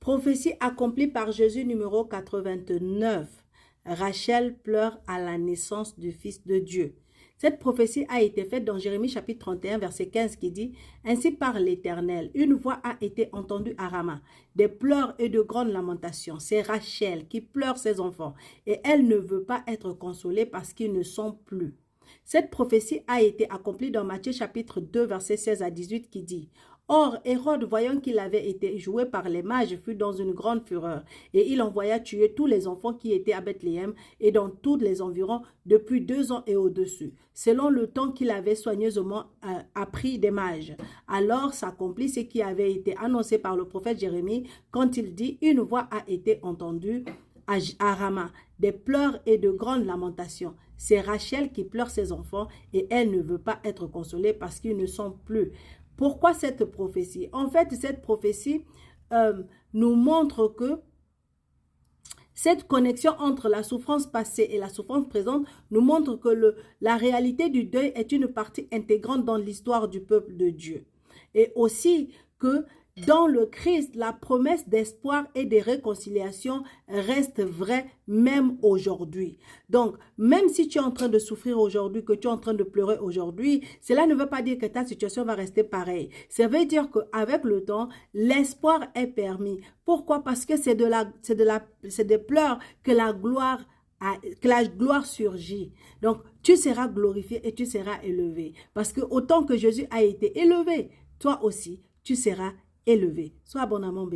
Prophétie accomplie par Jésus numéro 89. Rachel pleure à la naissance du Fils de Dieu. Cette prophétie a été faite dans Jérémie chapitre 31 verset 15 qui dit « Ainsi parle l'Éternel, une voix a été entendue à Rama, des pleurs et de grandes lamentations. C'est Rachel qui pleure ses enfants et elle ne veut pas être consolée parce qu'ils ne sont plus. » Cette prophétie a été accomplie dans Matthieu chapitre 2 verset 16 à 18 qui dit « Or, Hérode, voyant qu'il avait été joué par les mages, fut dans une grande fureur, et il envoya tuer tous les enfants qui étaient à Bethléem et dans tous les environs depuis 2 ans et au-dessus, selon le temps qu'il avait soigneusement appris des mages. Alors s'accomplit ce qui avait été annoncé par le prophète Jérémie, quand il dit « Une voix a été entendue à Rama, des pleurs et de grandes lamentations. C'est Rachel qui pleure ses enfants et elle ne veut pas être consolée parce qu'ils ne sont plus. » Pourquoi cette prophétie? En fait, cette prophétie nous montre que cette connexion entre la souffrance passée et la souffrance présente nous montre que la réalité du deuil est une partie intégrante dans l'histoire du peuple de Dieu. Et aussi que dans le Christ, la promesse d'espoir et de réconciliation reste vraie même aujourd'hui. Donc, même si tu es en train de souffrir aujourd'hui, que tu es en train de pleurer aujourd'hui, cela ne veut pas dire que ta situation va rester pareille. Ça veut dire qu'avec le temps, l'espoir est permis. Pourquoi? Parce que c'est des pleurs que la gloire surgit. Donc, tu seras glorifié et tu seras élevé. Parce que autant que Jésus a été élevé, toi aussi, tu seras élevé. Sois abondamment béni.